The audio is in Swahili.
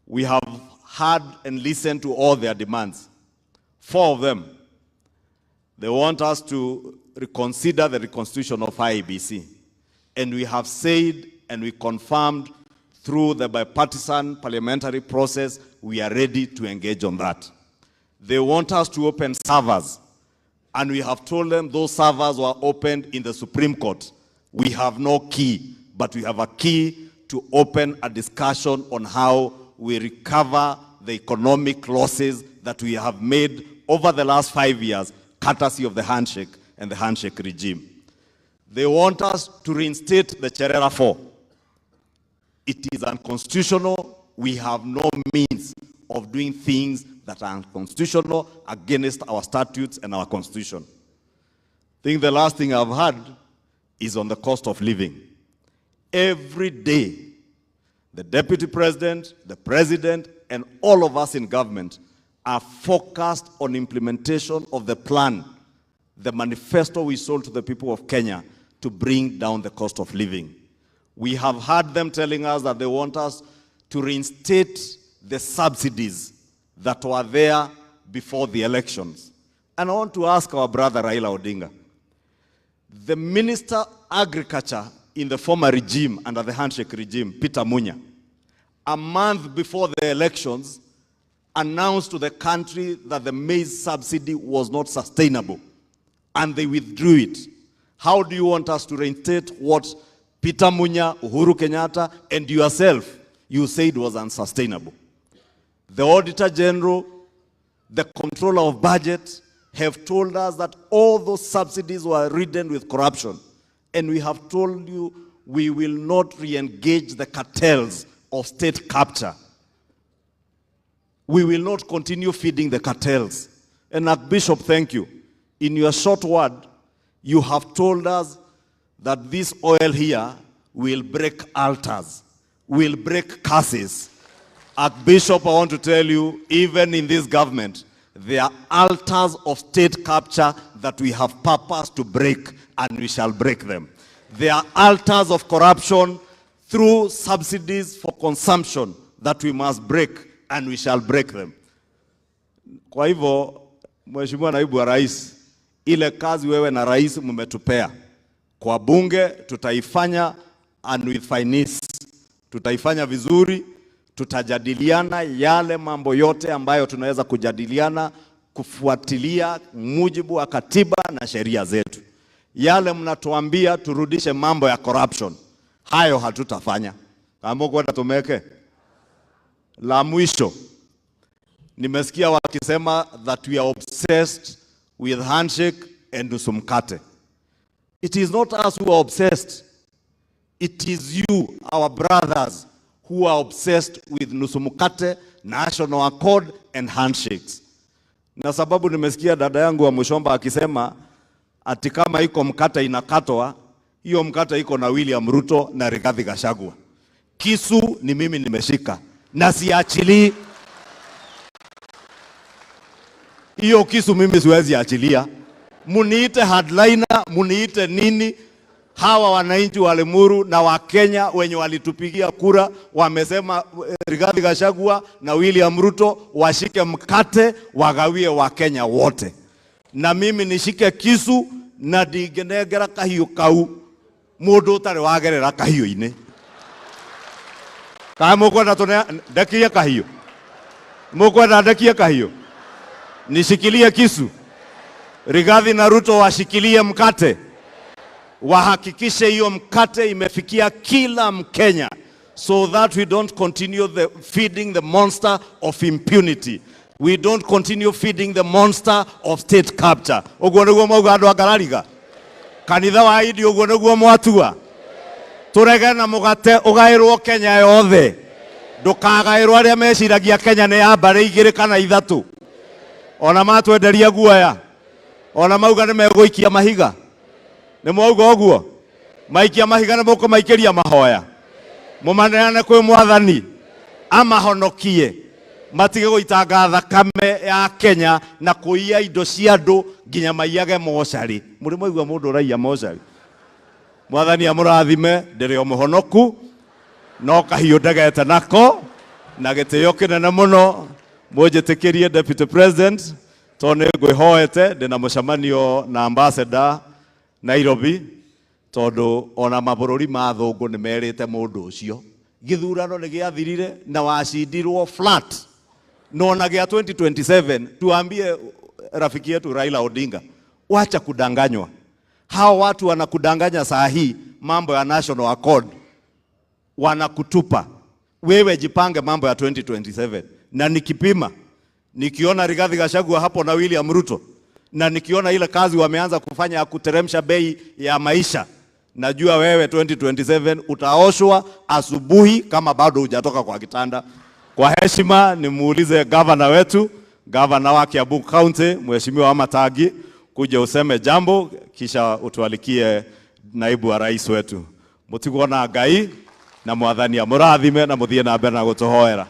We have heard and listened to all their demands. 4 of them. They want us to reconsider the reconstitution of IEBC. And we have said and we confirmed through the bipartisan parliamentary process, we are ready to engage on that. They want us to open servers. And we have told them those servers were opened in the Supreme Court. We have no key, but we have a key to open a discussion on how we recover the economic losses that we have made over the last 5 years, courtesy of the handshake and the handshake regime. They want us to reinstate the Cherera 4. It is unconstitutional. We have no means of doing things that are unconstitutional against our statutes and our constitution. I think the last thing I've heard is on the cost of living. Every day, the Deputy President, the President, and all of us in government are focused on implementation of the plan, the manifesto we sold to the people of Kenya to bring down the cost of living. We have heard them telling us that they want us to reinstate the subsidies that were there before the elections. And I want to ask our brother Raila Odinga, the Minister of Agriculture in the former regime, under the handshake regime, Peter Munya, a month before the elections, announced to the country that the maize subsidy was not sustainable, and they withdrew it. How do you want us to reinstate what Peter Munya, Uhuru Kenyatta, and yourself, you said was unsustainable? The Auditor General, the Controller of Budget, have told us that all those subsidies were ridden with corruption. And we have told you we will not re-engage the cartels of state capture. We will not continue feeding the cartels. And Archbishop, thank you. In your short word, you have told us that this oil here will break altars, will break curses. Archbishop, I want to tell you, even in this government, there are altars of state capture that we have purpose to break, and we shall break them. There are altars of corruption through subsidies for consumption that we must break, and we shall break them. Kwa hivyo, Mheshimiwa Naibu wa Rais, ile kazi wewe na Rais mmetupea kwa bunge tutaifanya, and with finesse tutaifanya vizuri. Tutajadiliana yale mambo yote ambayo tunaweza kujadiliana kufuatilia mujibu wa katiba na sheria zetu. Yale mnatuambia turudishe mambo ya corruption, hayo hatutafanya. Kama kwenda tumeke. La mwisho, nimesikia wakisema that we are obsessed with handshake and Nusu Mkate. It is not us who are obsessed. It is you, our brothers, who are obsessed with Nusu Mkate, National Accord, and handshakes. Na sababu nimesikia dada yangu wa Mushomba akisema ati kama iko mkate inakatwa, hiyo mkate iko na William Ruto na Rigathi Gachagua. Kisu ni mimi nimeshika na siachili. Hiyo kisu mimi siwezi achilia. Muniite hardliner, muniite nini? Hawa wananchi wa Limuru na wa Kenya wenye walitupigia kura wamesema Rigathi Gachagua na William Ruto washike mkate wagawie wa Kenya wote. Na mimi nishike kisu na digenegera kahiyo kau mundu utari wagerera kahiyo ine. Kama mukwenda tuna ndakia kahiyo. Mukwenda ndakia kahiyo. Nishikilie kisu. Rigathi na Ruto washikilie mkate. Wahakikishe hiyo mkate imefikia kila Mkenya, so that we don't continue feeding the monster of impunity. We don't continue feeding the monster of state capture. Oguo niguo mauga andu agarariga. Kanitha wa idi oguo niguo mwatua. Turege na mugate ugairwo Kenya yothe. Ndukagairwo aria meciragia Kenya ni ya mbare igiri kana ithatu. Ona matwenderia guoya. Ona mauga ni meguikia mahiga. Ni mwauga oguo maikia mahiga na moko maikiria mahoya mumaneane kwi mwathani amahonokie matige guitanga thakame ya Kenya na kuiya indo cia andu nginya maiyage mochari. Muri mwaigua mundu raia mochari? Mwathani amurathime, ndiri o muhonoku no kahiu ndegete nako na gĩtĩo kĩnene mũno mũnjĩtĩkĩrie Deputy President tondũ ngwĩhoete ndĩna mũcemanio na ambassador Nairobi tondũ ona mabũrũri ma thũngũ nĩ merĩte mũndũ ũcio gĩthurano nĩ gĩathirire na wacindirwo flat no na gĩa 2027 tuambie rafiki yetu Raila Odinga wacha kudanganywa. Hao watu wanakudanganya saa hii mambo ya National Accord wanakutupa. Wewe jipange mambo ya 2027. Na nikipima nikiona Rigathi Gachagua hapo na William Ruto na nikiona ile kazi wameanza kufanya ya kuteremsha bei ya maisha, najua wewe 2027 utaoshwa asubuhi kama bado hujatoka kwa kitanda. Kwa heshima nimuulize governor wetu, governor wa Kiambu County, Mheshimiwa Matagi, kuja useme jambo kisha utualikie naibu wa rais wetu. Mutigwo na Ngai na mwathani amurathime na muthie na mbere na gutuhoera.